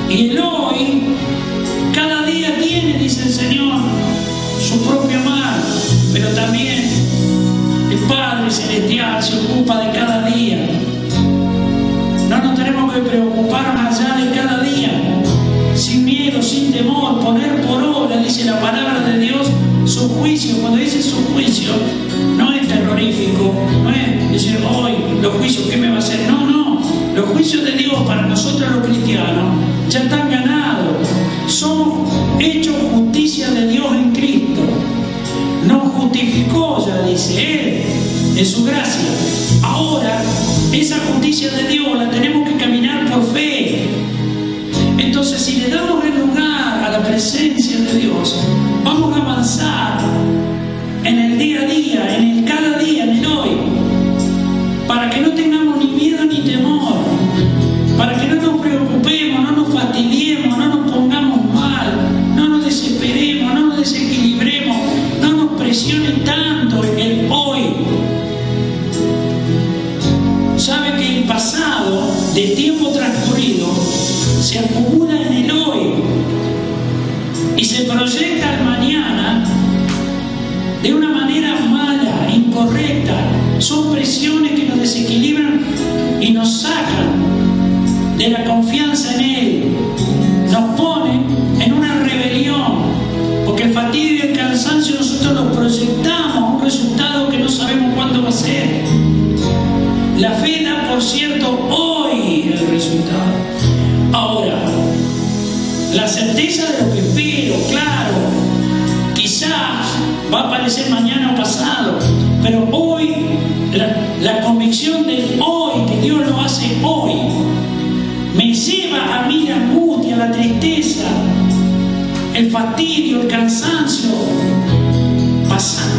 Y el hoy, cada día tiene, dice el Señor, su propio mar, pero también el Padre Celestial se ocupa de cada día. No nos tenemos que preocupar más allá de cada día, sin miedo, sin temor, poner por obra, dice la palabra de Dios, su juicio. Cuando dice su juicio, no es terrorífico, no es decir, hoy los juicios, ¿qué me va a hacer? No, no, los juicios de Dios para nosotros los cristianos ya están ganados. Somos hechos justicia de Dios en Cristo. Nos justificó, ya dice Él, en su gracia. Ahora, esa justicia de Dios la tenemos que caminar por fe. Entonces, si le damos el lugar a la presencia de Dios, vamos a avanzar en el día a día, en el cada día, en el hoy, para que no tengamos ni miedo ni temor, para que no nos preocupemos, no nos fastidiemos, no nos pongamos mal, no nos desesperemos, no nos desequilibremos, no nos presione tanto en el hoy. Sabe que el pasado, de tiempo transcurrido, se acumula en el hoy y se proyecta al mañana de una manera mala, incorrecta. Son presiones que nos desequilibran y nos sacan de la confianza en Él, nos ponen en una rebelión, porque el fastidio y el cansancio nosotros los proyectamos a un resultado que no sabemos cuándo va a ser. La fe da, por cierto, hoy el resultado. Ahora, la certeza de lo que espero, claro, quizás va a aparecer mañana o pasado, pero hoy, la convicción del hoy, que Dios lo hace hoy, me lleva a mí la angustia, la tristeza, el fastidio, el cansancio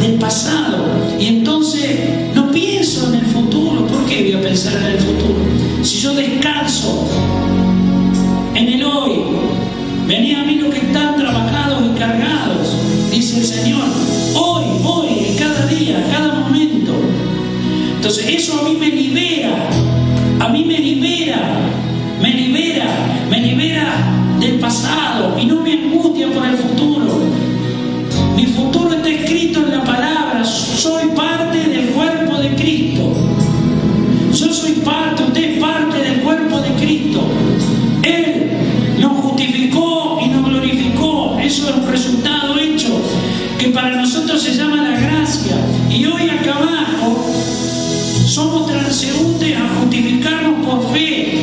del pasado. Y entonces no pienso en el futuro. ¿Por qué voy a pensar en el futuro? Si yo descanso en el hoy, venid a mí los que están trabajados y cargados, dice el Señor, hoy, en cada día, cada momento. Entonces eso a mí me libera, me libera del pasado y no me angustia por el futuro. Mi futuro está escrito en la palabra. Soy parte del cuerpo de Cristo. Yo soy parte, usted es parte del cuerpo de Cristo. Él nos justificó y nos glorificó. Eso es un resultado hecho que para nosotros se llama la gracia. Y hoy acá abajo somos transeúntes a justificarnos por fe.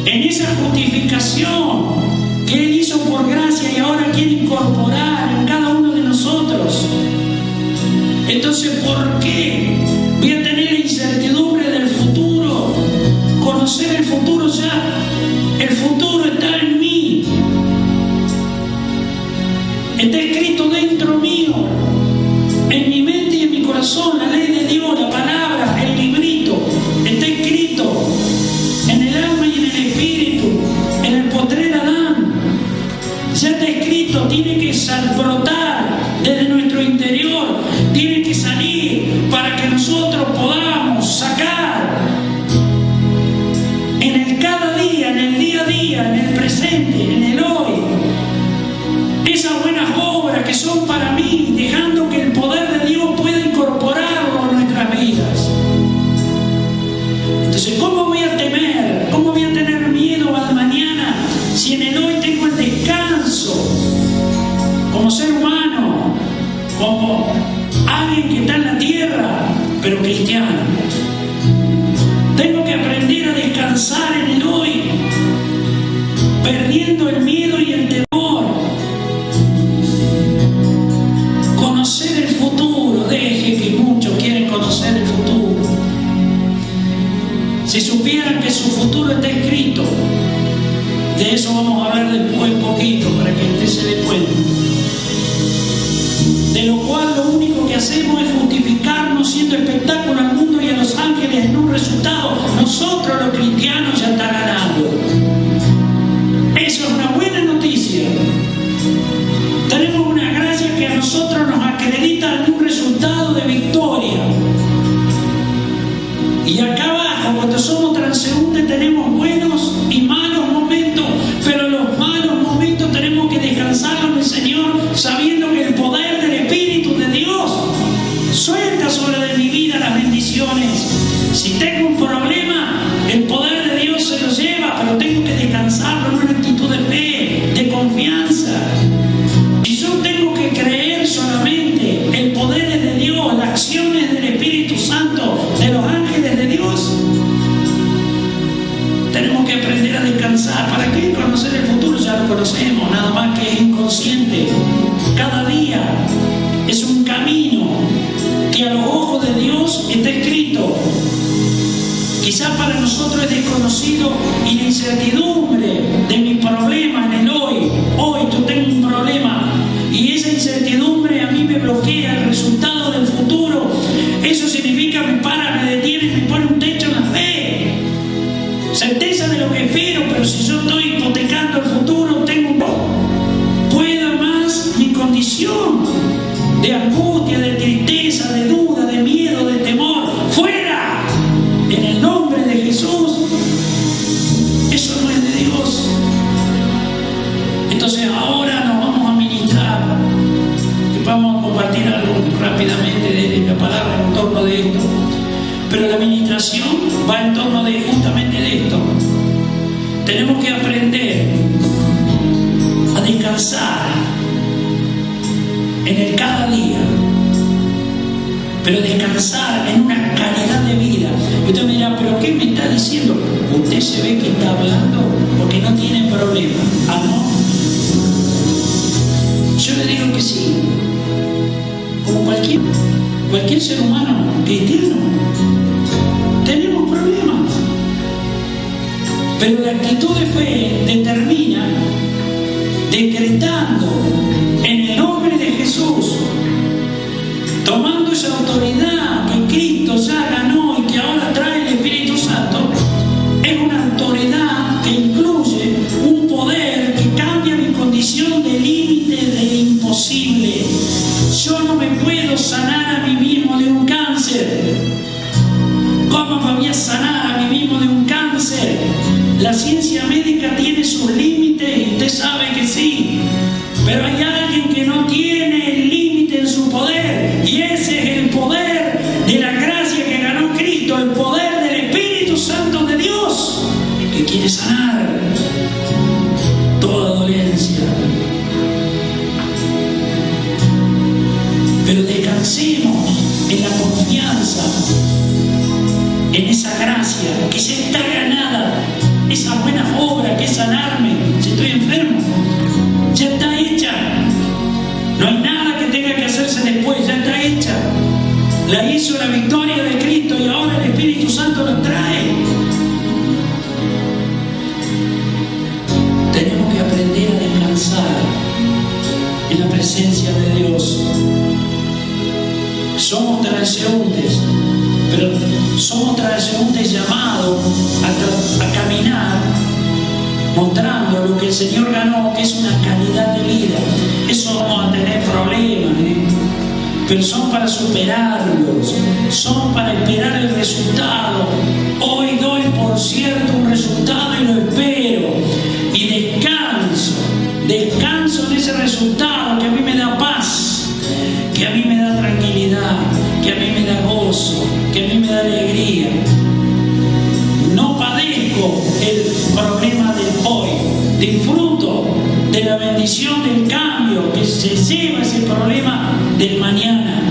En esa justificación que Él hizo por gracia y ahora quiere incorporar en cada uno de nosotros. Entonces, ¿por qué voy a tener la incertidumbre del futuro? Conocer el futuro ya. El futuro está en mí. Está escrito dentro mío, en mi mente y en mi corazón, la ley de Dios, la palabra, el librito. Está escrito en el alma y en el espíritu, en el postrer Adán. Ya está escrito, tiene que brotar desde nuestro interior, tiene que salir para que nosotros podamos sacar en el cada día, en el día a día, en el presente, en el hoy, esas buenas obras que son para mí, dejando que el poder de Dios pueda incorporarlo a nuestras vidas. Entonces, ¿cómo voy a temer? ¿Cómo voy a tener miedo al mañana si en el hoy tengo el descanso? Como ser humano, como alguien que está en la tierra, pero cristiano. Tengo que aprender a descansar en el hoy, perdiendo el miedo y el temor. Conocer el futuro, deje que muchos quieren conocer el futuro. Si supieran que su futuro está escrito, de eso vamos a hablar después un poquito, para que usted se dé cuenta. De lo cual lo único que hacemos es justificarnos siendo espectáculo al mundo y a los ángeles en un resultado. Nosotros los cristianos ya está ganando. Eso es una buena noticia. Tenemos una gracia que a nosotros nos acredita en un resultado de victoria. Y acá abajo, cuando somos transeúntes, tenemos buenos y malos momentos conocemos, nada más que es inconsciente. Cada día es un camino que a los ojos de Dios está escrito. Quizás para nosotros es desconocido y la incertidumbre de mi problema en el hoy. Hoy yo tengo un problema y esa incertidumbre a mí me bloquea el resultado del futuro. Eso significa me para, me detiene, me pone un techo en la fe. Certeza de lo que espero, pero si yo estoy hipotecando el futuro, tengo pueda más mi condición de angustia, de tristeza, de duda, de miedo, de temor. ¡Fuera! En el nombre de Jesús. Eso no es de Dios. Entonces ahora nos vamos a ministrar, que vamos a compartir algo rápidamente de la palabra en torno de esto. Pero la ministración va en torno de justamente de esto. Tenemos que aprender a descansar en el cada día, pero descansar en una calidad de vida. Y usted me dirá, ¿pero qué me está diciendo? Usted se ve que está hablando porque no tiene problema. ¿Ah, no? Yo le digo que sí. Como cualquier ser humano cristiano, tenemos problemas. Pero la actitud de fe determina, decretando en el nombre de Jesús, tomando esa autoridad que Cristo ya ganó y que ahora trae el Espíritu Santo, es una autoridad que incluye un poder que cambia mi condición de límite, de imposible. Yo no me puedo sanar a mí mismo de un cáncer. ¿Cómo me voy a sanar a mí mismo de un cáncer? La ciencia médica tiene sus límites y usted sabe que sí. Pero hay alguien que no tiene el límite en su poder, y ese es el poder de la gracia que ganó Cristo, el poder del Espíritu Santo de Dios, que quiere sanar toda dolencia. Pero descansemos en la confianza, en esa gracia que ya está ganada, esa buena obra que es sanarme si estoy enfermo, ya está hecha. No hay nada que tenga que hacerse después, ya está hecha. La hizo la victoria de Cristo y ahora el Espíritu Santo la trae. Tenemos que aprender a descansar en la presencia de Dios. Somos transeúntes, pero somos transeúntes llamados a caminar mostrando lo que el Señor ganó, que es una calidad de vida. Eso vamos a tener problemas, pero son para superarlos, son para esperar el resultado. Hoy doy por cierto un resultado y lo espero, y descanso en ese resultado que a mí me da paz, que a mí me da tranquilidad, que a mí me da gozo, que a mí me da alegría. No padezco el problema del hoy, disfruto de la bendición del cambio que se lleva ese problema del mañana.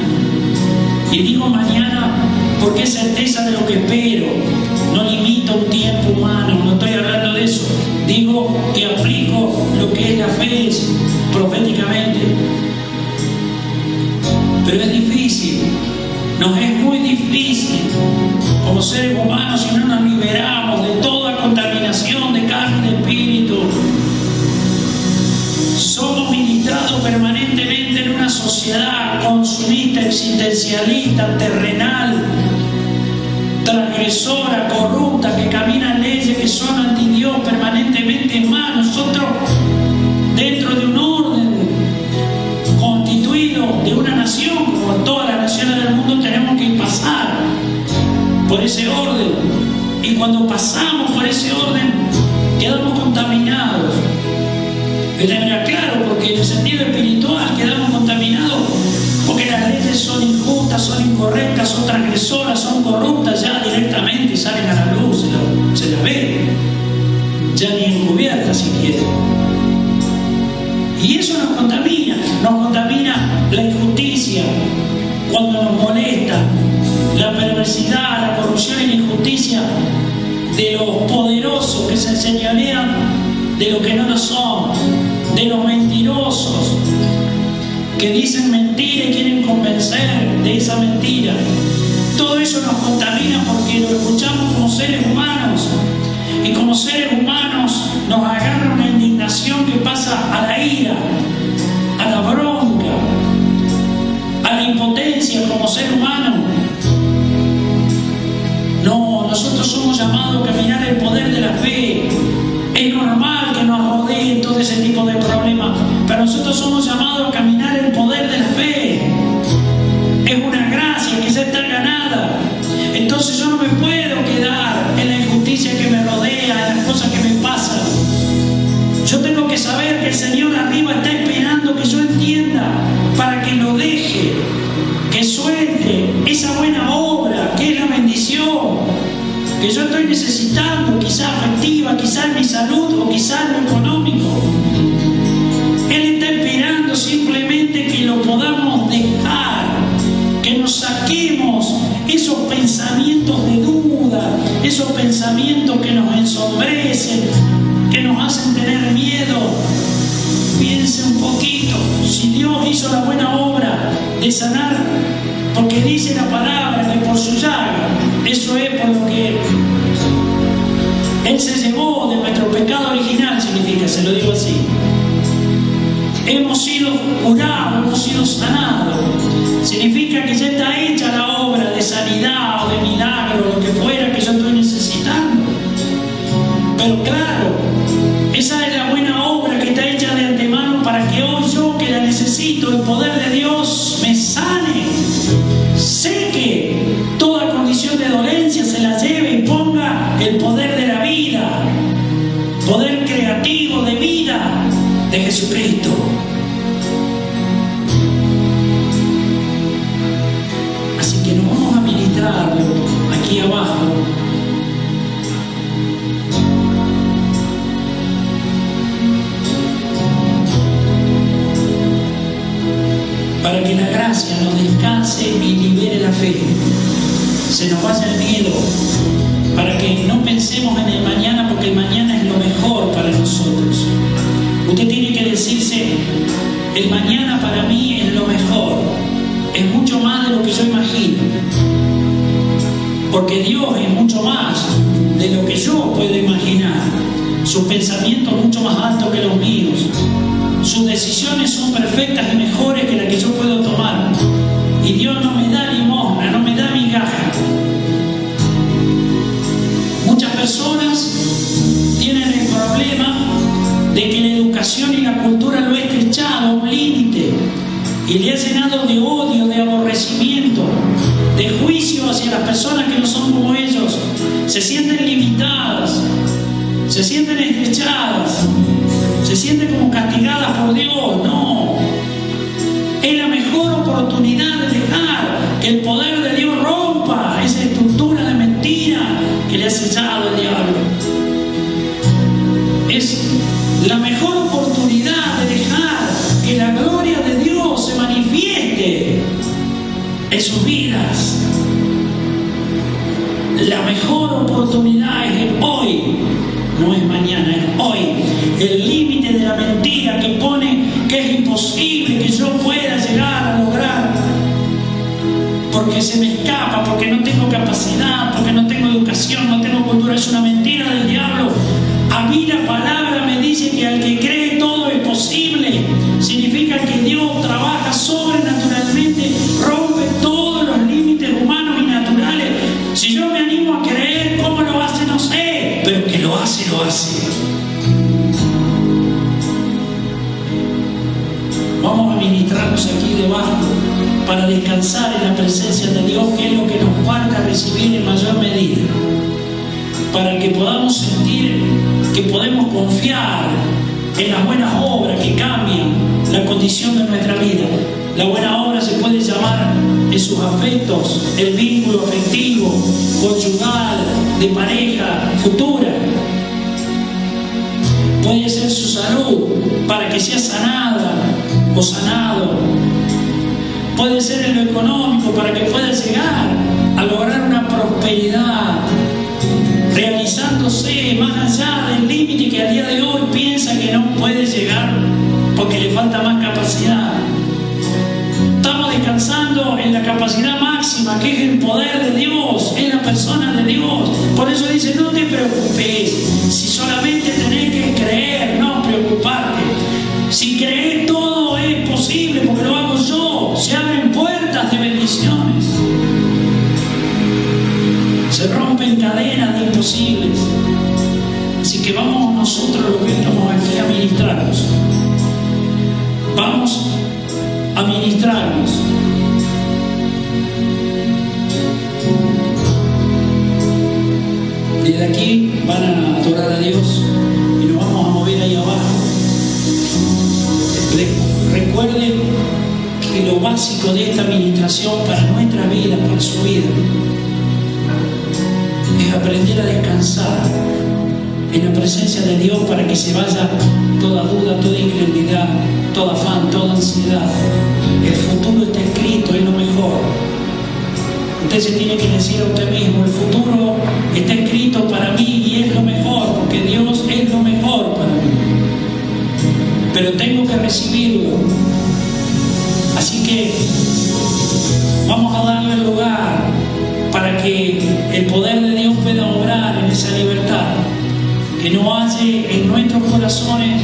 Y digo mañana porque es certeza de lo que espero, no limito un tiempo humano, no estoy hablando de eso. Digo que aplico lo que es la fe proféticamente. Pero es difícil, nos es muy difícil como seres humanos si no nos liberamos de toda contaminación de carne y de espíritu. Somos ministrados permanentemente en una sociedad consumista, existencialista, terrenal, transgresora, corrupta, que camina en leyes que son anti Dios permanentemente más. Nosotros, dentro de un orden constituido de una nación, como todas las naciones del mundo, tenemos que pasar por ese orden. Y cuando pasamos por ese orden, quedamos contaminados. Era claro, porque en el sentido espiritual quedamos contaminados, porque las leyes son injustas, son incorrectas, son transgresoras, son corruptas, ya directamente salen a la luz, se la ve, ya ni encubiertas siquiera. Y eso nos contamina la injusticia, cuando nos molesta la perversidad, la corrupción y la injusticia de los poderosos que se enseñorean de lo que no lo son. de los mentirosos que dicen mentira y quieren convencer de esa mentira. Todo eso nos contamina porque lo escuchamos como seres humanos, y como seres humanos nos agarra una indignación que pasa a la ira, a la bronca, a la impotencia como ser humano. No, nosotros somos llamados a caminar el poder de la fe. Es normal que nos rodeen todo ese tipo de problemas, pero nosotros somos llamados a caminar el poder de la fe. Es una gracia que ya está ganada. Entonces yo no me puedo quedar en la injusticia que me rodea, en las cosas que me pasan. Yo tengo que saber que el Señor arriba está esperando que yo entienda para que lo deje, que suelte esa buena obra que es la bendición que yo estoy necesitando, quizás afectiva, quizás en mi salud o quizás en lo económico. Él está esperando simplemente que lo podamos dejar, que nos saquemos esos pensamientos de duda, esos pensamientos que nos ensombrecen, que nos hacen tener miedo. Piense un poquito, si Dios hizo la buena obra de sanar, porque dice la palabra que por su llaga, eso es por lo que Él se llevó de nuestro pecado original, significa, se lo digo así. Hemos sido curados, hemos sido sanados. Significa que ya está hecha la obra de sanidad o de milagro, lo que fuera que yo estoy necesitando. Pero claro, esa es la buena obra que está hecha de antemano para que hoy yo, que la necesito, el poder de Dios me sane, seque toda condición de dolencia, se la lleve y ponga el poder de la vida, poder creativo de vida de Jesucristo. Así que nos vamos a ministrar aquí abajo. Para que la gracia nos descanse y libere la fe, se nos vaya el miedo, para que no pensemos en el mañana, porque el mañana es lo mejor para nosotros. Usted tiene que decirse, el mañana para mí es lo mejor, es mucho más de lo que yo imagino, porque Dios es mucho más de lo que yo puedo imaginar. Sus pensamientos mucho más altos que los míos. Sus decisiones son perfectas y mejores que las que yo puedo tomar. Y Dios no me da limosna, no me da migaja. Muchas personas tienen el problema de que la educación y la cultura lo ha estrechado a un límite y le ha llenado de odio, de aborrecimiento, de juicio hacia las personas que no son como ellos. Se sienten limitadas, se sienten estrechadas, se sienten como castigadas por Dios. No, es la mejor oportunidad de dejar que el poder de Dios rompa esa estructura de mentira que le ha sellado el diablo. Es la mejor oportunidad de dejar que la gloria de Dios se manifieste en sus vidas. La mejor oportunidad es hoy, no es mañana, es hoy. El límite de la mentira que pone que es imposible que yo pueda llegar a lograr, porque se me escapa, porque no tengo capacidad, porque no tengo educación, no tengo cultura, es una mentira del diablo. A mí la palabra me dice que al que cree todo es posible. Significa que Dios trabaja sobrenaturalmente, rompe todos los límites humanos y naturales. Si yo me animo a creer, ¿cómo lo hace? No sé, pero que lo hace, lo hace. Vamos a ministrarnos aquí debajo para descansar en la presencia de Dios, que es lo que nos falta recibir en mayor medida, para que podamos sentir que podemos confiar en las buenas obras que cambian la condición de nuestra vida. La buena obra se puede llamar en sus afectos, el vínculo afectivo, conyugal, de pareja, futura. Puede ser su salud, para que sea sanada o sanado. Puede ser en lo económico, para que pueda llegar a lograr una prosperidad, realizándose más allá del límite que a día de hoy piensa que no puede llegar. porque le falta más capacidad. Estamos descansando en la capacidad máxima, que es el poder de Dios, es la persona de Dios. Por eso dice, no te preocupes, si solamente tenés que creer, no preocuparte. Si crees, todo es posible, porque lo hago yo. Se abren puertas de bendiciones, se rompen cadenas de imposibles. Así que vamos nosotros los que estamos aquí a ministrarnos. Vamos a ministrarnos. Desde aquí van a adorar a Dios y nos vamos a mover ahí abajo. Recuerden que lo básico de esta administración para nuestra vida, para su vida, es aprender a descansar en la presencia de Dios para que se vaya toda duda, toda incredulidad, todo afán, toda ansiedad. El futuro está escrito, es lo mejor. Usted se tiene que decir a usted mismo, el futuro está escrito para mí y es lo mejor, porque Dios es lo mejor para mí. Pero tengo que recibirlo. Así que vamos a darle lugar para que el poder de Dios pueda obrar en esa libertad. Que no haya en nuestros corazones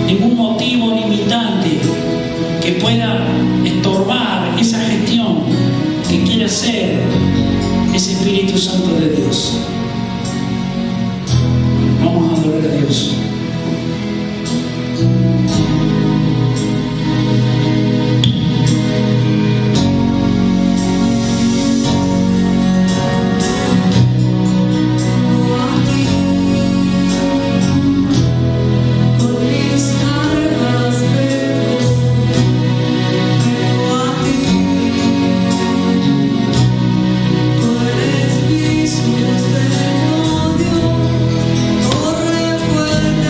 ningún motivo limitante que pueda estorbar esa gestión que quiere hacer ese Espíritu Santo de Dios. Vamos a adorar a Dios. Fuerte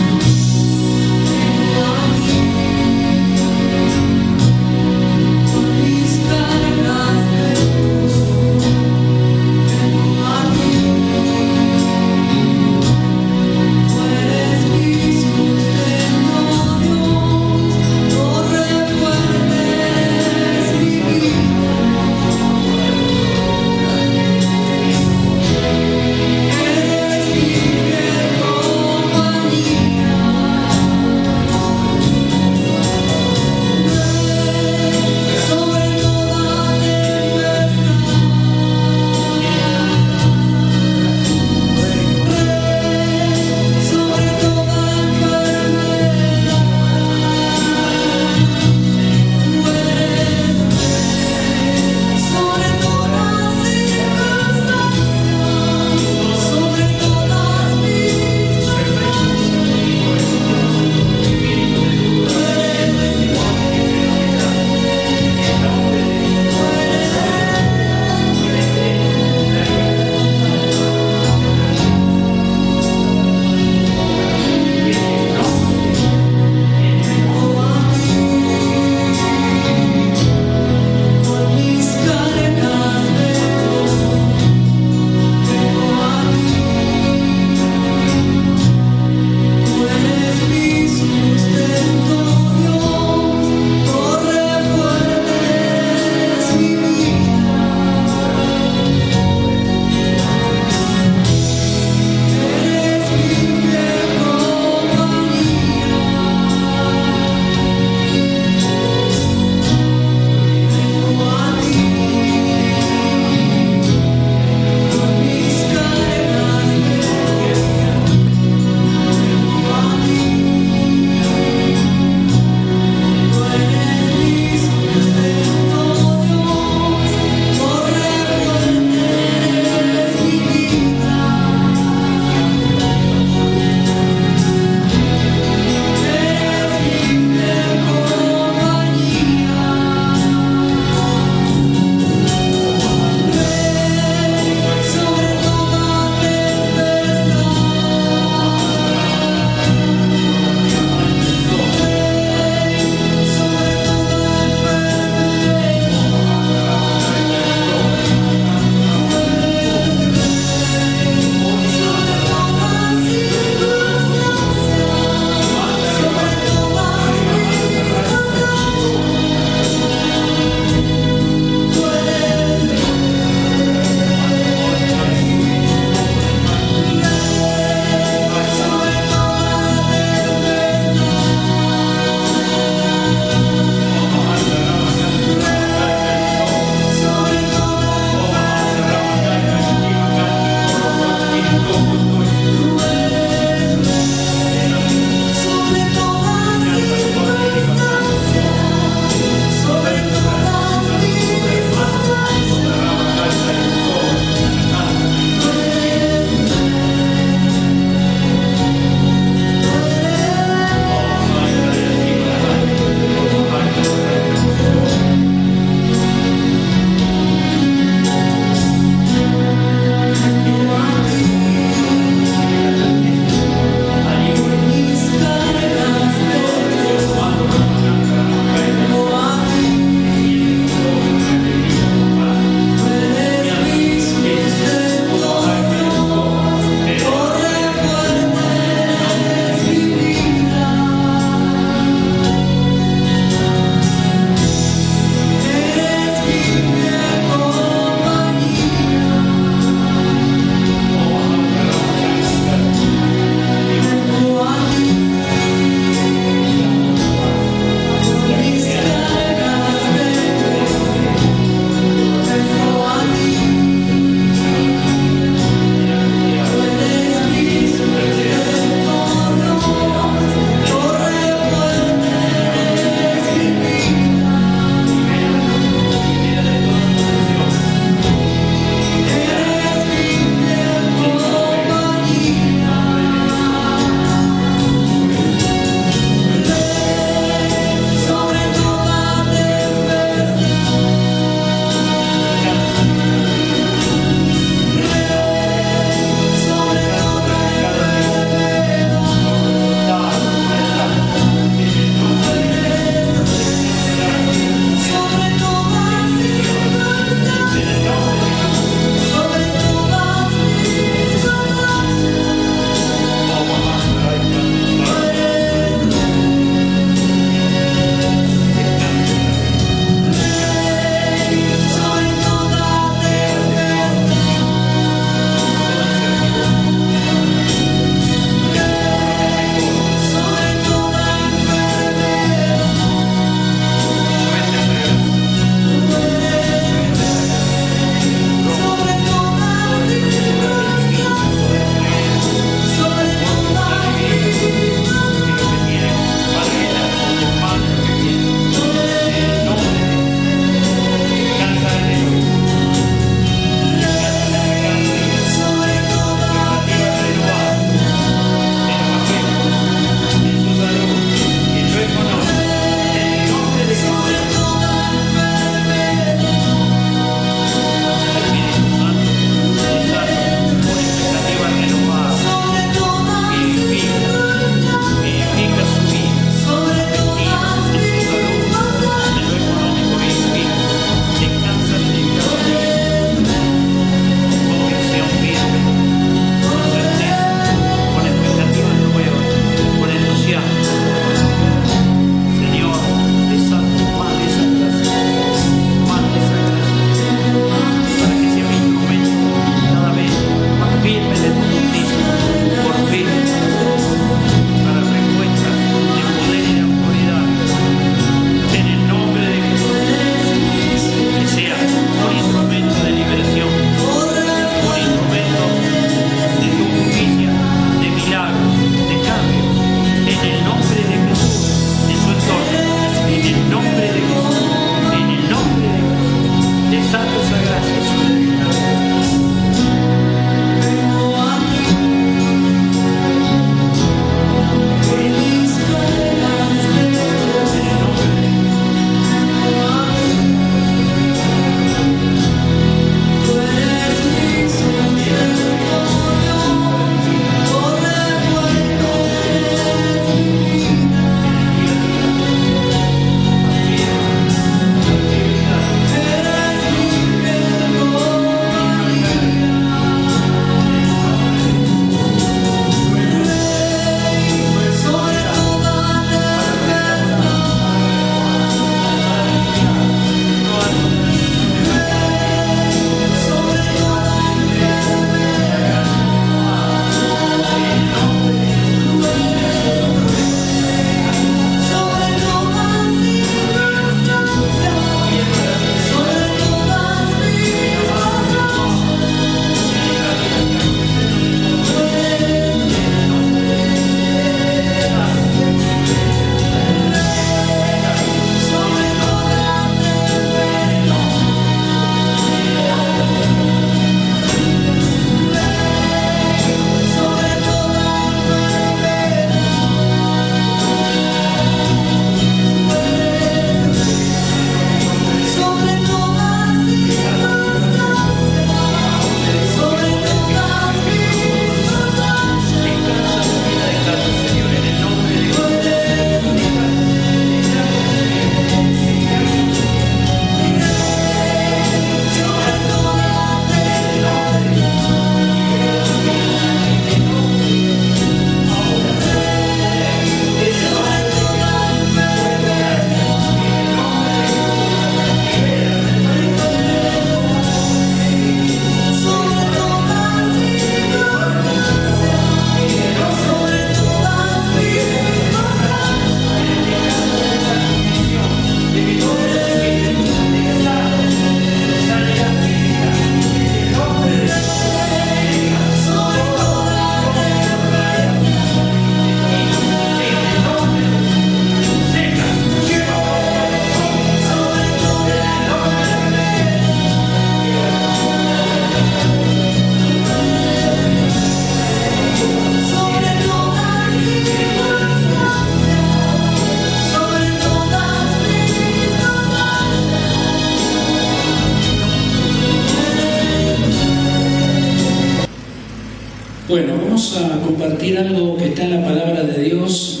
Bueno, vamos a compartir algo que está en la palabra de Dios.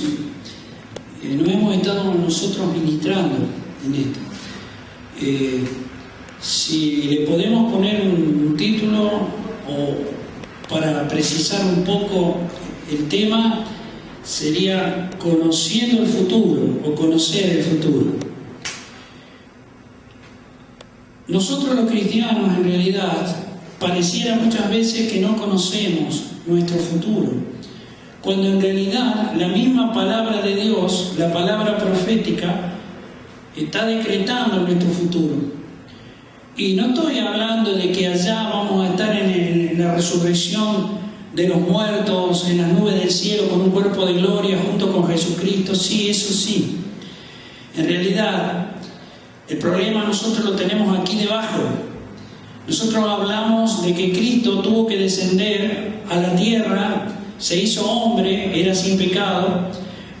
Nos hemos estado nosotros ministrando en esto. Si le podemos poner un título o para precisar un poco el tema, sería conociendo el futuro o conocer el futuro. Nosotros los cristianos en realidad pareciera muchas veces que no conocemos nuestro futuro, cuando en realidad la misma palabra de Dios, la palabra profética, está decretando nuestro futuro. Y no estoy hablando de que allá vamos a estar en la resurrección de los muertos, en las nubes del cielo, con un cuerpo de gloria junto con Jesucristo. Sí, eso sí. En realidad, el problema nosotros lo tenemos aquí debajo. Nosotros hablamos de que Cristo tuvo que descender a la tierra, se hizo hombre, era sin pecado,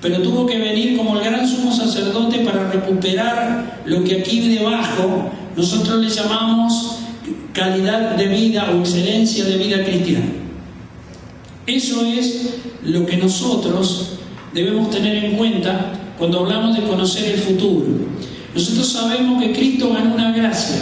pero tuvo que venir como el gran sumo sacerdote para recuperar lo que aquí debajo nosotros le llamamos calidad de vida o excelencia de vida cristiana. Eso es lo que nosotros debemos tener en cuenta cuando hablamos de conocer el futuro. Nosotros sabemos que Cristo ganó una gracia,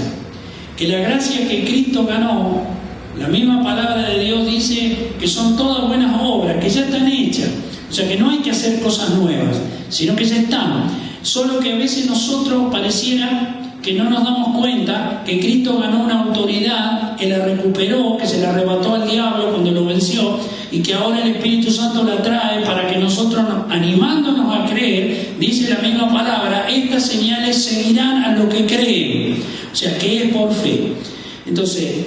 que la gracia que Cristo ganó, la misma palabra de Dios dice que son todas buenas obras, que ya están hechas. O sea que no hay que hacer cosas nuevas, sino que ya están. Solo que a veces nosotros pareciera que no nos damos cuenta que Cristo ganó una autoridad, que la recuperó, que se la arrebató al diablo cuando lo venció, y que ahora el Espíritu Santo la trae para que nosotros, animándonos a creer, dice la misma palabra, estas señales seguirán a los que creen. O sea, que es por fe. Entonces,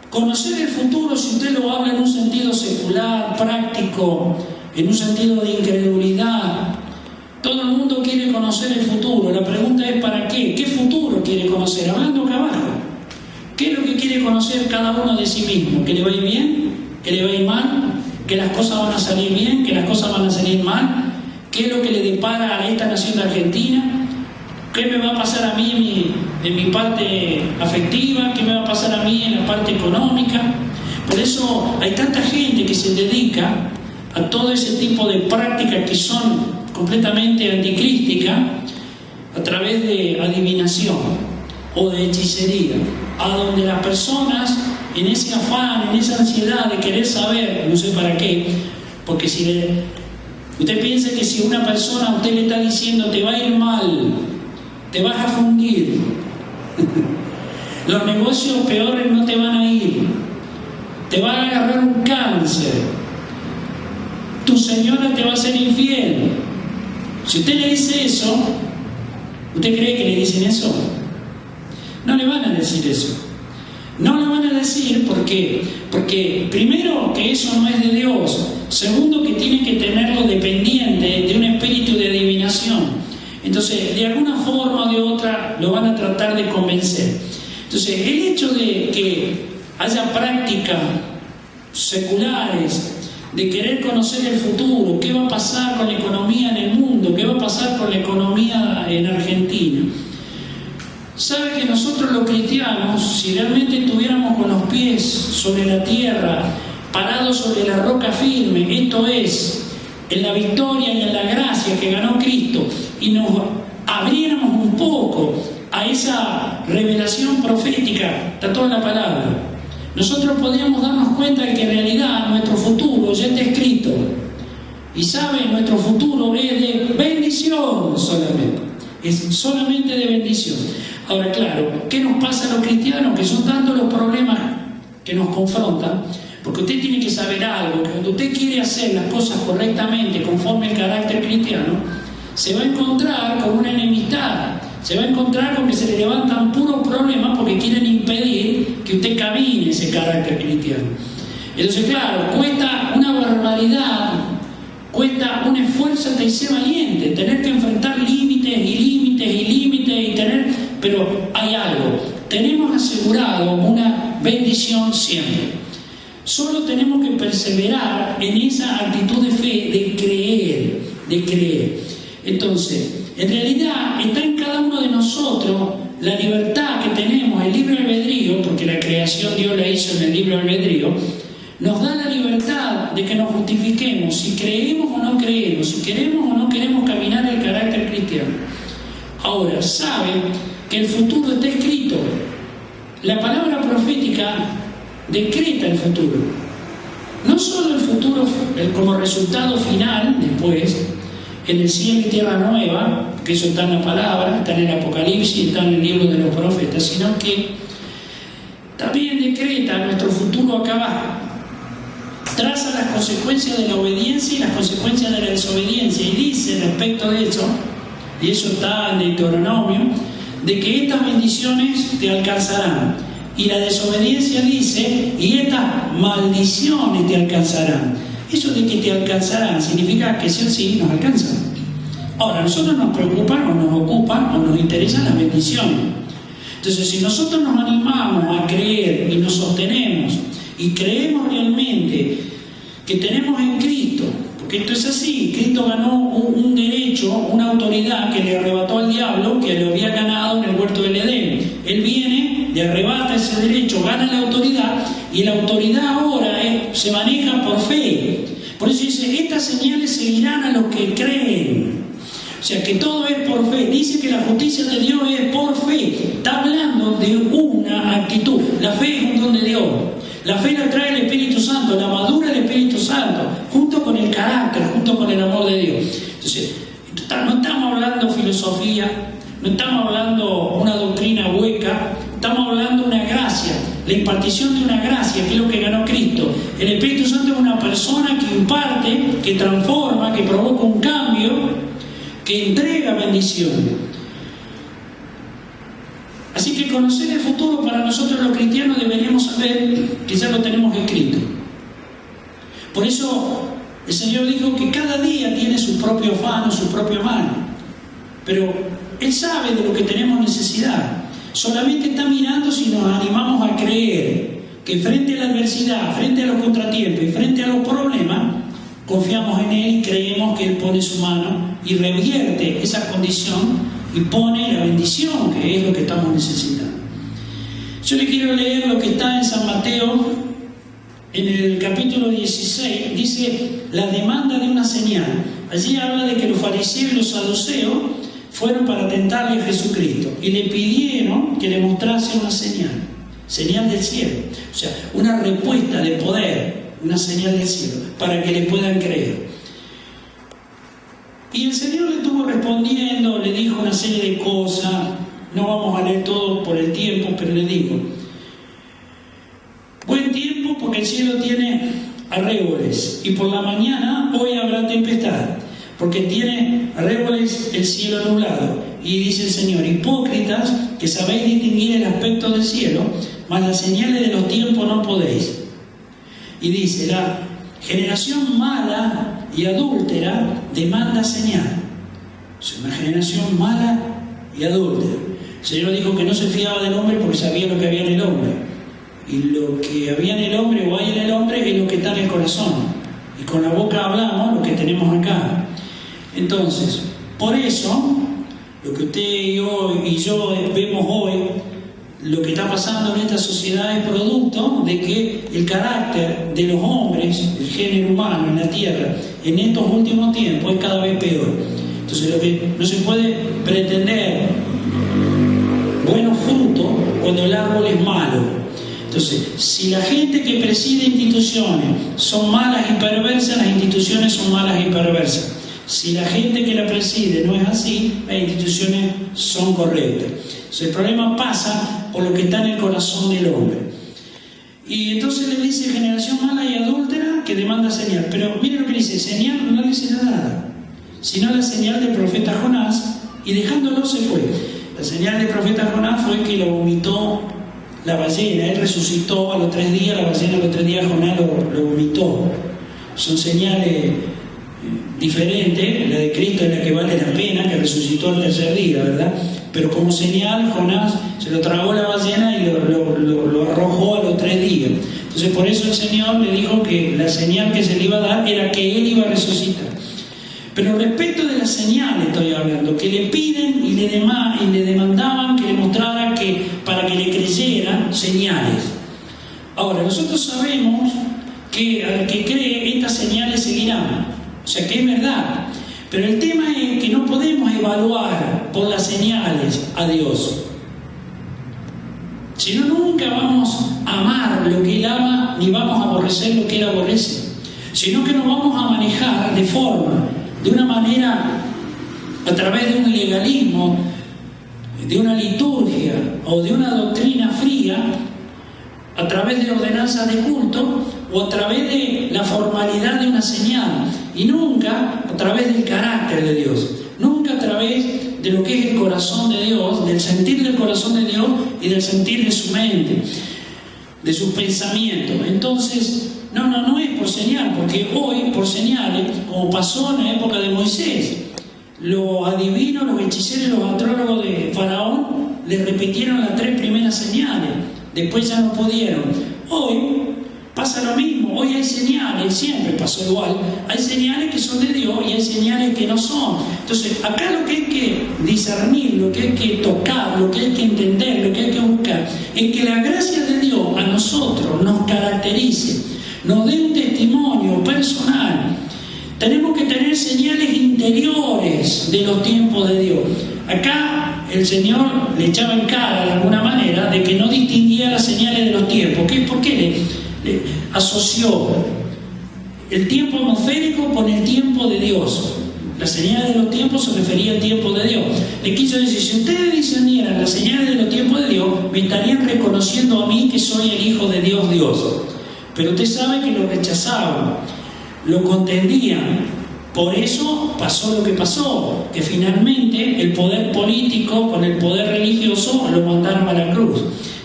conocer el futuro, si usted lo habla en un sentido secular, práctico, en un sentido de incredulidad, todo el mundo quiere conocer el futuro. La pregunta es ¿para qué? ¿Qué futuro quiere conocer? Hablando acá abajo. ¿Qué es lo que quiere conocer cada uno de sí mismo? ¿Que le va a ir bien? ¿Que le va a ir mal? ¿Que las cosas van a salir bien? ¿Que las cosas van a salir mal? ¿Qué es lo que le depara a esta nación de Argentina? ¿Qué me va a pasar a mí en mi parte afectiva? ¿Qué me va a pasar a mí en la parte económica? Por eso hay tanta gente que se dedica a todo ese tipo de prácticas que son completamente anticrísticas a través de adivinación o de hechicería, a donde las personas en ese afán, en esa ansiedad de querer saber, no sé para qué, porque usted piensa que si una persona a usted le está diciendo te va a ir mal, te vas a fundir, los negocios peores no te van a ir, te va a agarrar un cáncer, tu señora te va a ser infiel. Si usted le dice eso, ¿usted cree que le dicen eso? No le van a decir eso. No le van a decir porque primero que eso no es de Dios, segundo que tiene que tenerlo dependiente de un espíritu de adivinación. Entonces, de alguna forma o de otra lo van a tratar de convencer. Entonces, el hecho de que haya prácticas seculares de querer conocer el futuro, qué va a pasar con la economía en el mundo, qué va a pasar con la economía en Argentina. Sabe que nosotros los cristianos, si realmente estuviéramos con los pies sobre la tierra, parados sobre la roca firme, esto es, en la victoria y en la gracia que ganó Cristo, y nos abriéramos un poco a esa revelación profética, está toda la palabra, nosotros podríamos darnos cuenta de que en realidad nuestro futuro ya está escrito. Y saben, nuestro futuro es de bendición solamente. Es solamente de bendición. Ahora, claro, ¿qué nos pasa a los cristianos? Que son tantos los problemas que nos confrontan. Porque usted tiene que saber algo, que cuando usted quiere hacer las cosas correctamente, conforme al carácter cristiano, se va a encontrar con una enemistad. Se va a encontrar con que se le levantan puros problemas porque quieren impedir que usted camine ese carácter cristiano. Entonces, claro, cuesta una barbaridad, cuesta un esfuerzo hasta y ser valiente, tener que enfrentar límites y límites y límites y tener... Pero hay algo, tenemos asegurado una bendición siempre. Solo tenemos que perseverar en esa actitud de fe, de creer. Entonces, en realidad está en cada uno de nosotros la libertad que tenemos, el libre albedrío, porque la creación Dios la hizo en el libre albedrío, nos da la libertad de que nos justifiquemos si creemos o no creemos, si queremos o no queremos caminar el carácter cristiano. Ahora, sabe que el futuro está escrito. La palabra profética decreta el futuro. No solo el futuro como resultado final, después, en el cielo y tierra nueva, que eso está en la palabra, está en el Apocalipsis, está en el libro de los profetas, sino que también decreta nuestro futuro acá abajo. Traza las consecuencias de la obediencia y las consecuencias de la desobediencia, y dice respecto de eso, y eso está en Deuteronomio, de que estas bendiciones te alcanzarán, y la desobediencia dice, y estas maldiciones te alcanzarán. Eso de que te alcanzarán significa que sí o sí nos alcanzan. Ahora, a nosotros nos preocupan o nos ocupan o nos interesan las bendiciones. Entonces, si nosotros nos animamos a creer y nos sostenemos y creemos realmente que tenemos en Cristo, porque esto es así, Cristo ganó un derecho, una autoridad que le arrebató al diablo, que lo había ganado en el huerto del Edén. Él viene, le arrebata ese derecho, gana la autoridad, y la autoridad ahora se maneja por fe. Por eso dice, estas señales seguirán a los que creen. O sea, que todo es por fe. Dice que la justicia de Dios es por fe. Está hablando de una actitud. La fe es un don de Dios. La fe la trae el Espíritu Santo, la madura del Espíritu Santo, junto con el carácter, junto con el amor de Dios. Entonces, no estamos hablando filosofía, no estamos hablando una doctrina hueca, estamos hablando de una gracia, la impartición de una gracia, que es lo que ganó Cristo. El Espíritu Santo es una persona que imparte, que transforma, que provoca un cambio, que entrega bendición. Así que conocer el futuro para nosotros los cristianos deberíamos saber que ya lo tenemos escrito. Por eso el Señor dijo que cada día tiene su propio afán o su propio mal. Pero Él sabe de lo que tenemos necesidad. Solamente está mirando si nos animamos a creer que frente a la adversidad, frente a los contratiempos y frente a los problemas, confiamos en Él y creemos que Él pone su mano y revierte esa condición y pone la bendición, que es lo que estamos necesitando. Yo le quiero leer lo que está en San Mateo, en el capítulo 16, dice la demanda de una señal. Allí habla de que los fariseos y los saduceos fueron para tentarle a Jesucristo y le pidieron que le mostrase una señal del cielo, o sea, una respuesta de poder, una señal del cielo, para que le puedan creer. Y el Señor le estuvo respondiendo, le dijo una serie de cosas, no vamos a leer todo por el tiempo, pero le digo, buen tiempo porque el cielo tiene arreboles, y por la mañana hoy habrá tempestad, porque tiene arreboles el cielo nublado. Y dice el Señor, hipócritas, que sabéis distinguir el aspecto del cielo, mas las señales de los tiempos no podéis. Y dice, la generación mala y adúltera demanda señal. O sea, una generación mala y adúltera. El Señor dijo que no se fiaba del hombre porque sabía lo que había en el hombre. Y lo que había en el hombre o hay en el hombre es lo que está en el corazón. Y con la boca hablamos lo que tenemos acá. Entonces, por eso, lo que usted y yo vemos hoy, lo que está pasando en esta sociedad es producto de que el carácter de los hombres, el género humano en la tierra, en estos últimos tiempos es cada vez peor. Entonces, lo que no se puede pretender buenos frutos cuando el árbol es malo. Entonces, si la gente que preside instituciones son malas y perversas, las instituciones son malas y perversas. Si la gente que la preside no es así, las instituciones son correctas. Entonces, el problema pasa por lo que está en el corazón del hombre. Y entonces le dice generación mala y adúltera que demanda señal. Pero mire lo que dice, señal no dice nada, sino la señal del profeta Jonás, y dejándolo se fue. La señal del profeta Jonás fue que lo vomitó la ballena. Él resucitó a los 3 días, la ballena a los 3 días Jonás lo vomitó. Son señales diferentes. La de Cristo es la que vale la pena, que resucitó al 3er día, ¿verdad? Pero como señal, Jonás se lo tragó la ballena y lo arrojó a los 3 días. Entonces, por eso el Señor le dijo que la señal que se le iba a dar era que Él iba a resucitar. Pero respecto de la señal estoy hablando, que le piden y le demandaban que le mostrara para que le creyeran señales. Ahora, nosotros sabemos que al que cree estas señales seguirán. O sea que es verdad. Pero el tema es que no podemos evaluar por las señales a Dios. Si no, nunca vamos a amar lo que Él ama, ni vamos a aborrecer lo que Él aborrece. Sino que nos vamos a manejar de una manera, a través de un legalismo, de una liturgia o de una doctrina fría, a través de ordenanzas de culto o a través de la formalidad de una señal, y nunca a través del carácter de Dios, nunca a través de lo que es el corazón de Dios, del sentir del corazón de Dios y del sentir de su mente, de sus pensamientos. Entonces, no es por señal, porque hoy por señales, como pasó en la época de Moisés, los adivinos, los hechiceros y los astrólogos de Faraón le repitieron las 3 primeras señales, después ya no pudieron. Hoy pasa lo mismo, hoy hay señales, siempre pasó igual, hay señales que son de Dios y hay señales que no son. Entonces, acá lo que hay que discernir, lo que hay que tocar, lo que hay que entender, lo que hay que buscar, es que la gracia de Dios a nosotros nos caracterice, nos dé un testimonio personal. Tenemos que tener señales interiores de los tiempos de Dios. Acá el Señor le echaba en cara de alguna manera de que no distinguía las señales de los tiempos. ¿Por qué le asoció el tiempo atmosférico con el tiempo de Dios? Las señales de los tiempos se refería al tiempo de Dios. Le quiso decir, si ustedes discernieran las señales de los tiempos de Dios, me estarían reconociendo a mí que soy el Hijo de Dios, Dios. Pero usted sabe que lo rechazaban, lo contendían. Por eso pasó lo que pasó, que finalmente el poder político con el poder religioso lo mandaron a la cruz.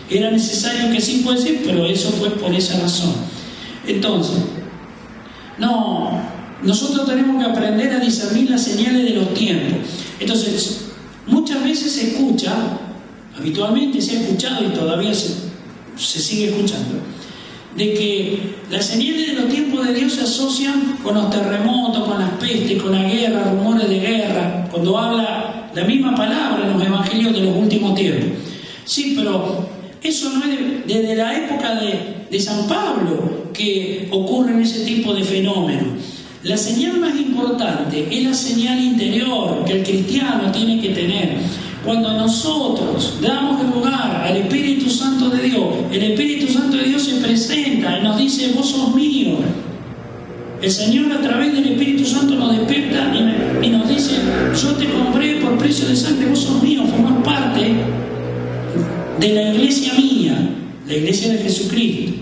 Era necesario que sí fuese, pero eso fue por esa razón. Entonces, nosotros tenemos que aprender a discernir las señales de los tiempos. Entonces, muchas veces se escucha, habitualmente se ha escuchado y todavía se sigue escuchando, de que las señales de los tiempos de Dios se asocian con los terremotos, con las pestes, con la guerra, rumores de guerra, cuando habla la misma palabra en los evangelios de los últimos tiempos. Sí, pero eso no es desde la época de San Pablo que ocurren ese tipo de fenómenos. La señal más importante es la señal interior que el cristiano tiene que tener. Cuando nosotros damos el lugar al Espíritu Santo de Dios, el Espíritu Santo de Dios se presenta y nos dice, vos sos mío. El Señor a través del Espíritu Santo nos despierta y nos dice, yo te compré por precio de sangre, vos sos mío, formás parte de la iglesia mía, la iglesia de Jesucristo.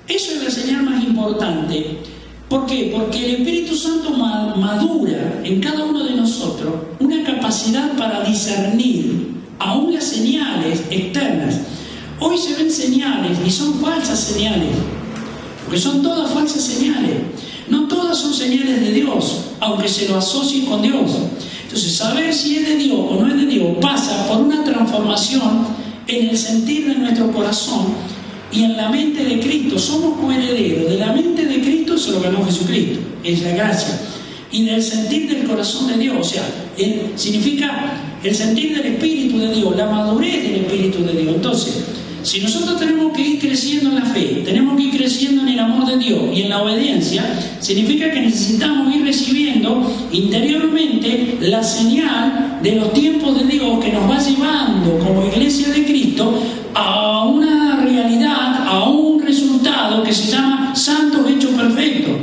Eso es la señal más importante. ¿Por qué? Porque el Espíritu Santo madura en cada uno de nosotros una capacidad para discernir aún las señales externas. Hoy se ven señales y son falsas señales, porque son todas falsas señales. No todas son señales de Dios, aunque se lo asocien con Dios. Entonces, saber si es de Dios o no es de Dios pasa por una transformación en el sentir de nuestro corazón y en la mente de Cristo. Somos coherederos de la mente de Cristo, se lo ganó Jesucristo, es la gracia, y del sentir del corazón de Dios. O sea, significa el sentir del Espíritu de Dios, la madurez del Espíritu de Dios. Entonces, si nosotros tenemos que ir creciendo en la fe, tenemos que ir creciendo en el amor de Dios y en la obediencia, significa que necesitamos ir recibiendo interiormente la señal de los tiempos de Dios que nos va llevando como iglesia de Cristo a una realidad, a un resultado que se llama santos hechos perfectos,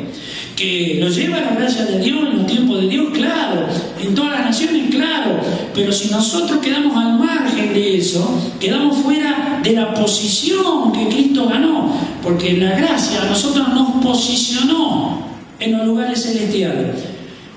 que nos lleva a la gracia de Dios en los tiempos de Dios, claro, en todas las naciones, claro, pero si nosotros quedamos al margen de eso, quedamos fuera de la posición que Cristo ganó, porque la gracia a nosotros nos posicionó en los lugares celestiales.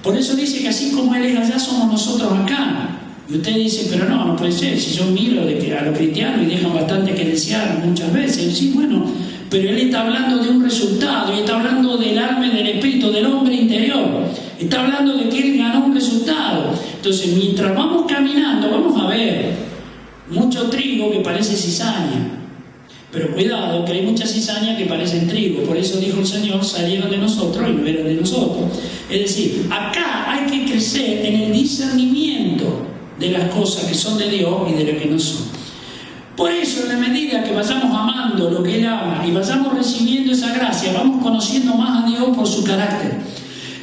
Por eso dice que así como Él es allá, somos nosotros acá. Y usted dice, pero no puede ser, si yo miro a los cristianos y dejan bastante que desear muchas veces. Sí, bueno, pero Él está hablando de un resultado, y está hablando del alma y del espíritu, del hombre interior. Está hablando de que Él ganó un resultado. Entonces, mientras vamos caminando, vamos a ver mucho trigo que parece cizaña. Pero cuidado, que hay mucha cizaña que parecen trigo. Por eso dijo el Señor, salieron de nosotros y no eran de nosotros. Es decir, acá hay que crecer en el discernimiento de las cosas que son de Dios y de las que no son. Por eso, en la medida que vayamos amando lo que Él ama y vayamos recibiendo gracia, vamos conociendo más a Dios por su carácter.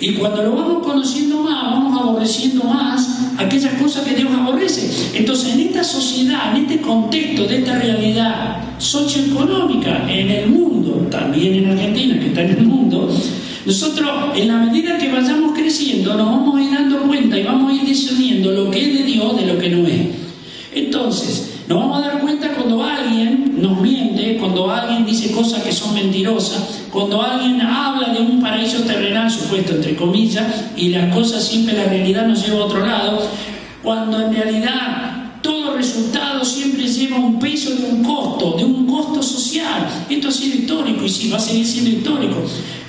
Y cuando lo vamos conociendo más, vamos aborreciendo más aquellas cosas que Dios aborrece. Entonces, en esta sociedad, en este contexto de esta realidad socioeconómica en el mundo, también en Argentina, que está en el mundo, nosotros, en la medida que vayamos creciendo, nos vamos a ir dando cuenta y vamos a ir discerniendo lo que es de Dios de lo que no es. Entonces, nos vamos a dar cuenta cuando alguien nos miente, cuando alguien dice cosas que son mentirosas, cuando alguien habla de un paraíso terrenal, supuesto entre comillas, y las cosas siempre, la realidad nos lleva a otro lado, cuando en realidad todo resultado siempre lleva un peso de un costo social. Esto ha sido histórico y sí, va a seguir siendo histórico.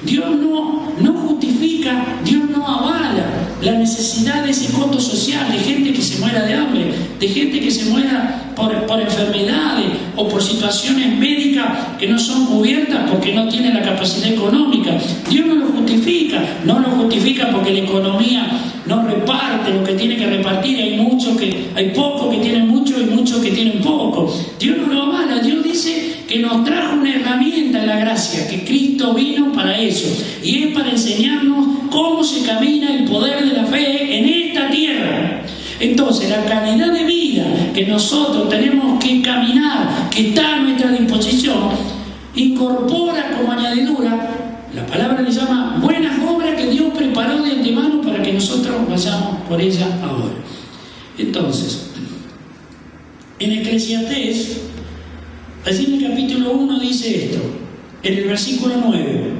Dios no justifica, Dios no avala la necesidad de ese costo social, de gente que se muera de hambre, de gente que se muera por enfermedades o por situaciones médicas que no son cubiertas porque no tienen la capacidad económica. Dios no lo justifica porque la economía no reparte lo que tiene que repartir. Hay pocos que tienen mucho y muchos que tienen poco. Dios no lo avala. Dios dice que nos trajo una herramienta en la gracia, que Cristo vino para eso, y es para enseñarnos cómo se camina el poder de la fe en esta tierra. Entonces, la calidad de vida que nosotros tenemos que caminar, que está a nuestra disposición, incorpora como añadidura, la palabra le llama buenas obras que Dios preparó de antemano para que nosotros vayamos por ella ahora. Entonces, en Eclesiastés, allí en el capítulo 1 dice esto, en el versículo 9.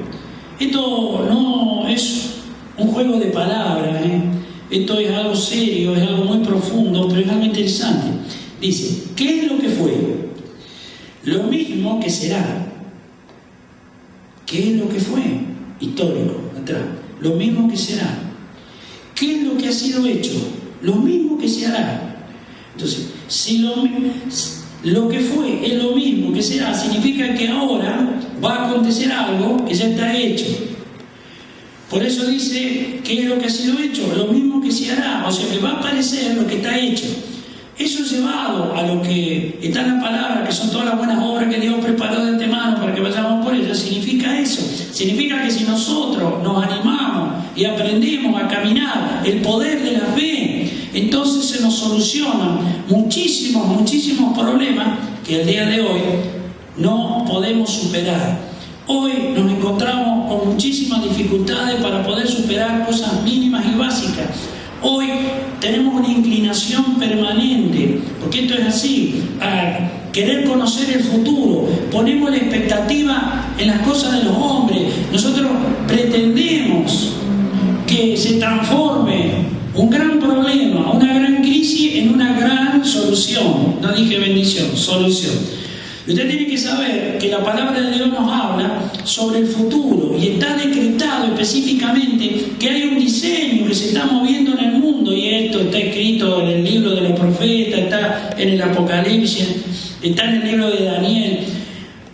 Esto no es un juego de palabras, Esto es algo serio, es algo muy profundo, pero es algo interesante. Dice, ¿qué es lo que fue? Lo mismo que será. ¿Qué es lo que fue? Histórico, atrás. Lo mismo que será. ¿Qué es lo que ha sido hecho? Lo mismo que se hará. Entonces, si lo que fue es lo mismo que será, significa que ahora va a acontecer algo que ya está hecho. Por eso dice, ¿qué es lo que ha sido hecho? Lo mismo que se hará, o sea que va a aparecer lo que está hecho. Eso llevado a lo que está en la palabra, que son todas las buenas obras que Dios preparó de antemano para que vayamos por ellas, significa eso. Significa que si nosotros nos animamos y aprendemos a caminar el poder de la fe, entonces se nos solucionan muchísimos problemas que al día de hoy no podemos superar. Hoy nos encontramos con muchísimas dificultades para poder superar cosas mínimas y básicas. Hoy tenemos una inclinación permanente, porque esto es así, a querer conocer el futuro. Ponemos la expectativa en las cosas de los hombres. Nosotros pretendemos que se transforme un gran problema, una gran crisis en una gran solución. No dije bendición, solución. Usted tiene que saber que la palabra de Dios nos habla sobre el futuro y está decretado específicamente que hay un diseño que se está moviendo en el mundo, y esto está escrito en el libro de los profetas, está en el Apocalipsis, está en el libro de Daniel,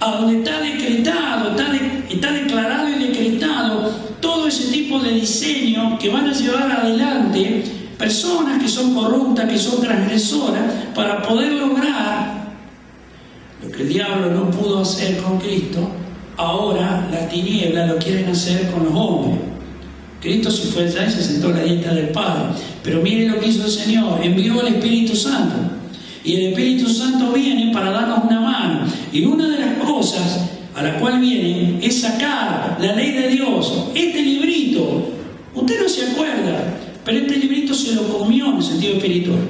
a donde está decretado, está declarado y decretado todo ese tipo de diseño que van a llevar adelante personas que son corruptas, que son transgresoras, para poder lograr lo que el diablo no pudo hacer con Cristo. Ahora las tinieblas lo quieren hacer con los hombres. Cristo se fue allá y se sentó a la diestra del Padre. Pero mire lo que hizo el Señor, envió al Espíritu Santo. Y el Espíritu Santo viene para darnos una mano. Y una de las cosas a la cual viene es sacar la ley de Dios. Este librito, usted no se acuerda, pero este librito se lo comió en el sentido espiritual,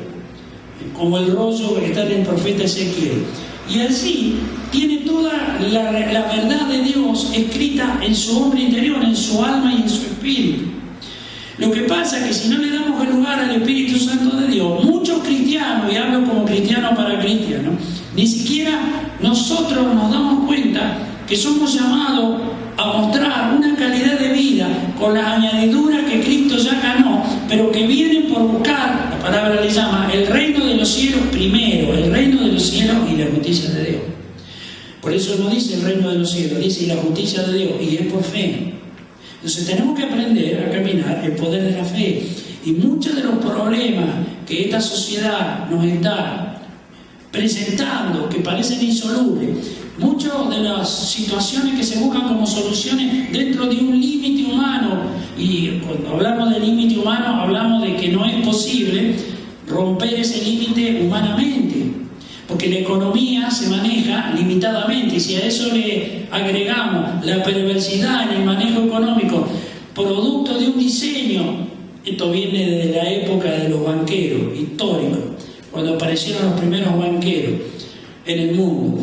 como el rollo que está en el profeta Ezequiel. Y así tiene toda la verdad de Dios escrita en su hombre interior, en su alma y en su espíritu. Lo que pasa es que si no le damos el lugar al Espíritu Santo de Dios, muchos cristianos, y hablo como cristiano para cristiano, ni siquiera nosotros nos damos cuenta que somos llamados a mostrar una calidad de vida con las añadiduras que Cristo ya ganó, pero que vienen por buscar, la palabra le llama, el reino de los cielos primero, el reino de los cielos y la justicia de Dios. Por eso no dice el reino de los cielos, dice y la justicia de Dios, y es por fe. Entonces tenemos que aprender a caminar el poder de la fe. Y muchos de los problemas que esta sociedad nos está presentando, que parecen insolubles. Muchas de las situaciones que se buscan como soluciones dentro de un límite humano, y cuando hablamos de límite humano hablamos de que no es posible romper ese límite humanamente, porque la economía se maneja limitadamente, y si a eso le agregamos la perversidad en el manejo económico, producto de un diseño, esto viene desde la época de los banqueros históricos, cuando aparecieron los primeros banqueros en el mundo,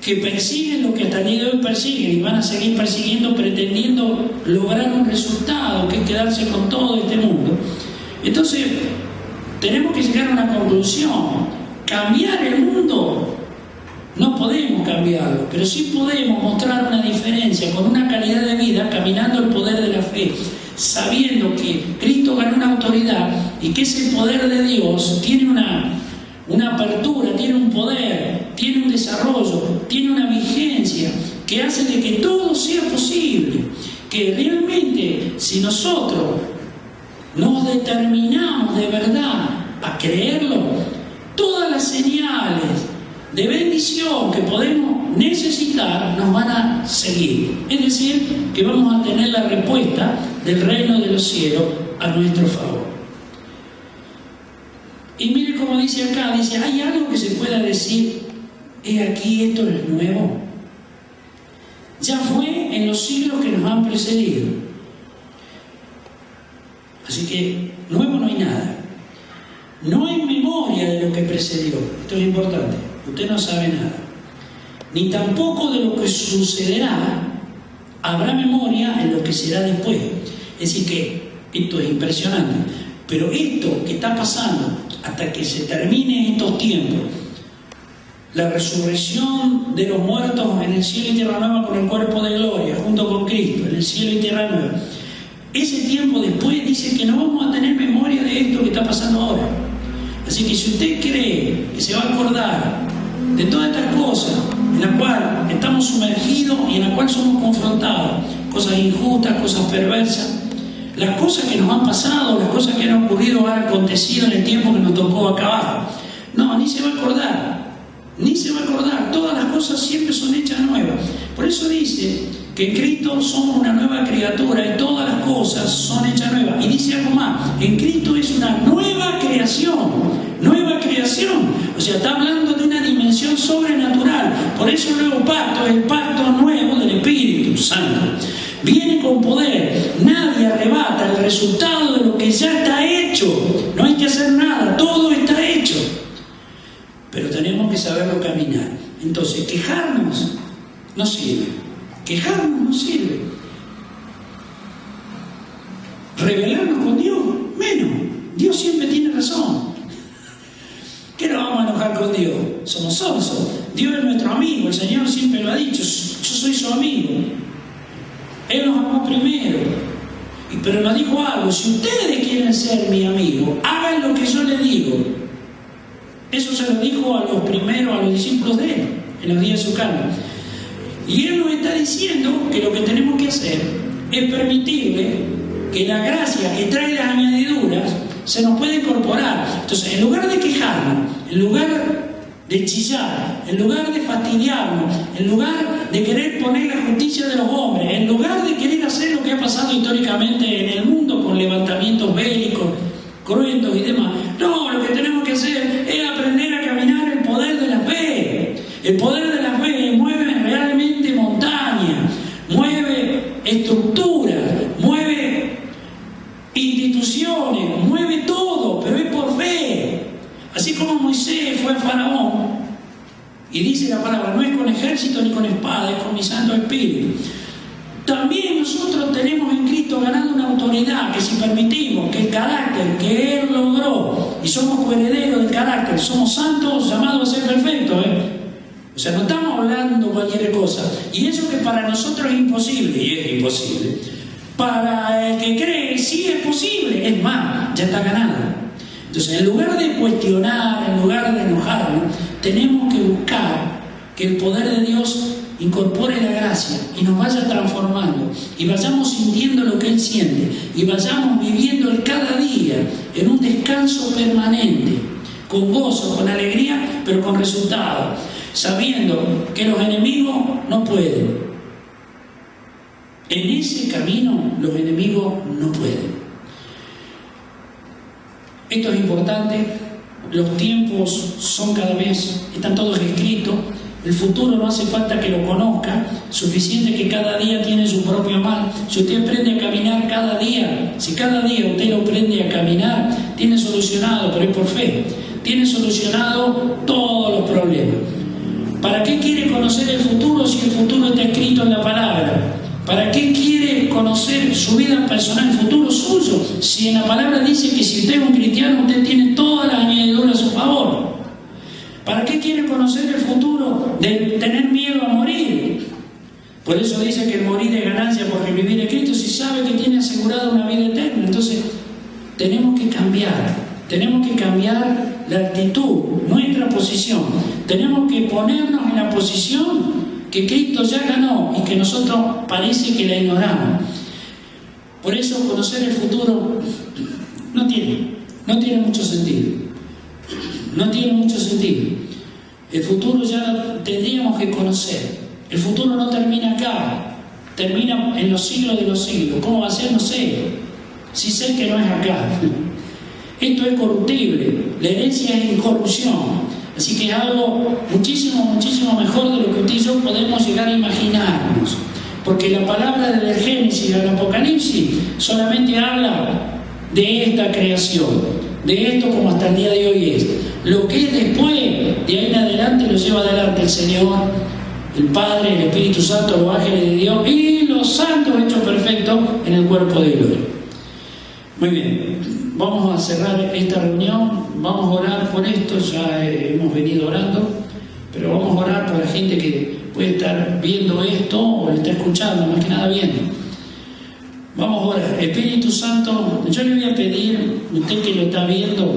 que persiguen lo que hasta el día de hoy persiguen y van a seguir persiguiendo, pretendiendo lograr un resultado, que es quedarse con todo este mundo. Entonces, tenemos que llegar a una conclusión: cambiar el mundo no podemos cambiarlo, pero sí podemos mostrar una diferencia con una calidad de vida, caminando el poder de la fe, sabiendo que Cristo ganó una autoridad y que ese poder de Dios tiene una apertura, tiene un poder, tiene un desarrollo, tiene una vigencia que hace de que todo sea posible, que realmente si nosotros nos determinamos de verdad a creerlo, todas las señales de bendición que podemos necesitar nos van a seguir. Es decir, que vamos a tener la respuesta del reino de los cielos a nuestro favor. Y mire cómo dice acá, dice, ¿hay algo que se pueda decir, he aquí esto es nuevo? Ya fue en los siglos que nos han precedido. Así que nuevo no hay nada. No hay memoria de lo que precedió. Esto es importante. Usted no sabe nada. Ni tampoco de lo que sucederá habrá memoria en lo que será después. Es decir que esto es impresionante. Pero esto que está pasando hasta que se termine estos tiempos, la resurrección de los muertos en el cielo y tierra nueva con el cuerpo de gloria, junto con Cristo, en el cielo y tierra nueva, ese tiempo después dice que no vamos a tener memoria de esto que está pasando ahora. Así que si usted cree que se va a acordar de todas estas cosas en las cuales estamos sumergidos y en las cuales somos confrontados, cosas injustas, cosas perversas, las cosas que nos han pasado, las cosas que han ocurrido, han acontecido en el tiempo que nos tocó acabar, no, ni se va a acordar, ni se va a acordar. Todas las cosas siempre son hechas nuevas. Por eso dice que en Cristo somos una nueva criatura y todas las cosas son hechas nuevas. Y dice algo más, en Cristo es una nueva creación, nueva creación. O sea, está hablando de una dimensión sobrenatural. Por eso el nuevo pacto es el pacto nuevo del Espíritu Santo. Viene con poder, nadie arrebata el resultado de lo que ya está hecho. No hay que hacer nada, todo está hecho. Pero tenemos que saberlo caminar. Entonces, quejarnos no sirve. Quejarnos no sirve. Rebelarnos con Dios, menos. Dios siempre tiene razón. ¿Qué nos vamos a enojar con Dios? Somos sonsos. Dios es nuestro amigo, el Señor siempre lo ha dicho. Yo soy su amigo. Él nos amó primero. Pero nos dijo algo: si ustedes quieren ser mi amigo, hagan lo que yo les digo. Eso se lo dijo a los primeros, a los discípulos de Él, en los días de su carne. Y Él nos está diciendo que lo que tenemos que hacer es permitirle que la gracia que trae las añadiduras se nos pueda incorporar. Entonces, en lugar de quejarnos, en lugar de chillar, en lugar de fastidiarnos, en lugar de querer poner la justicia de los hombres, en lugar de querer hacer lo que ha pasado históricamente en el mundo con levantamientos bélicos, cruentos y demás, no, lo que tenemos que hacer es aprender a caminar el poder de la fe. El poder de la fe mueve realmente montañas, mueve estructuras, mueve instituciones, mueve todo, pero es por fe. Así como Moisés fue a Faraón y dice la palabra, no es con ejército ni con espada, es con mi Santo Espíritu. También nosotros tenemos en Cristo ganando una autoridad que, si permitimos que el carácter que Él logró, y somos coherederos del carácter, somos santos llamados a ser perfectos, O sea, no estamos hablando cualquier cosa. Y eso que para nosotros es imposible, y es imposible, para el que cree sí es posible, es más, ya está ganado. Entonces, en lugar de cuestionar, en lugar de enojarnos, tenemos que buscar que el poder de Dios incorpore la gracia y nos vaya transformando y vayamos sintiendo lo que Él siente y vayamos viviendo el cada día en un descanso permanente, con gozo, con alegría, pero con resultado, sabiendo que los enemigos no pueden. En ese camino los enemigos no pueden. Esto es importante. Los tiempos son cada vez, están todos escritos. El futuro no hace falta que lo conozca, suficiente que cada día tiene su propio mal. Si usted aprende a caminar cada día, si cada día usted lo aprende a caminar, tiene solucionado, pero es por fe, tiene solucionado todos los problemas. ¿Para qué quiere conocer el futuro si el futuro está escrito en la palabra? ¿Para qué quiere conocer su vida personal, el futuro suyo? Si en la palabra dice que si usted es un cristiano, usted tiene todas las añadiduras a su favor. ¿Para qué quiere conocer el futuro de tener miedo a morir? Por eso dice que el morir es ganancia porque vivir es Cristo, si sabe que tiene asegurada una vida eterna. Entonces, tenemos que cambiar la actitud, nuestra posición. Tenemos que ponernos en la posición que Cristo ya ganó y que nosotros parece que la ignoramos. Por eso conocer el futuro no tiene mucho sentido. No tiene mucho sentido. El futuro ya lo tendríamos que conocer. El futuro no termina acá, termina en los siglos de los siglos. ¿Cómo va a ser? No sé. Sí sé que no es acá. Esto es corruptible, la herencia es incorrupción. Así que es algo muchísimo mejor de lo que usted y yo podemos llegar a imaginarnos. Porque la palabra del Génesis al Apocalipsis solamente habla de esta creación, de esto como hasta el día de hoy es. Lo que es después, de ahí en adelante, lo lleva adelante el Señor, el Padre, el Espíritu Santo, los ángeles de Dios y los santos hechos perfectos en el cuerpo de gloria. Muy bien, vamos a cerrar esta reunión, vamos a orar por esto, ya hemos venido orando, pero vamos a orar por la gente que puede estar viendo esto o lo está escuchando, más que nada viendo. Vamos a orar. Espíritu Santo, yo le voy a pedir, usted que lo está viendo,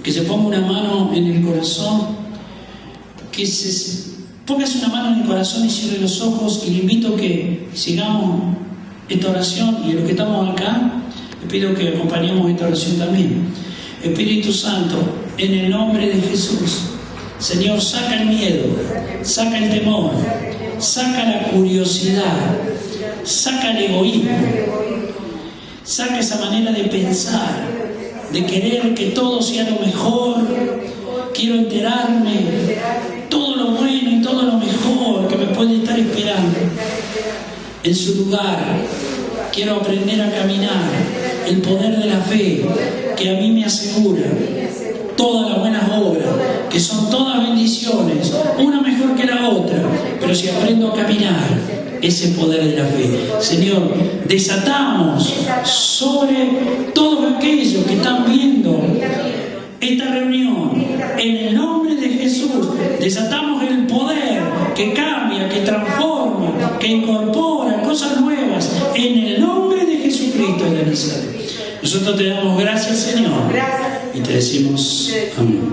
que se ponga una mano en el corazón, póngase una mano en el corazón y cierre los ojos, y le invito a que sigamos esta oración, y a los que estamos acá, le pido que acompañemos esta oración también. Espíritu Santo, en el nombre de Jesús, Señor, saca el miedo, saca el temor, saca la curiosidad, saca el egoísmo, saca esa manera de pensar, de querer que todo sea lo mejor. Quiero enterarme todo lo bueno y todo lo mejor que me puede estar esperando en su lugar. Quiero aprender a caminar el poder de la fe que a mí me asegura todas las buenas obras, que son todas bendiciones, una mejor que la otra, pero si aprendo a caminar ese poder de la fe, Señor, desatamos sobre todos aquellos que están viendo esta reunión, en el nombre de Jesús, desatamos el poder que cambia, que transforma, que incorpora cosas nuevas, en el nombre de Jesucristo de Nazaret. Nosotros te damos gracias, Señor, y te decimos amén.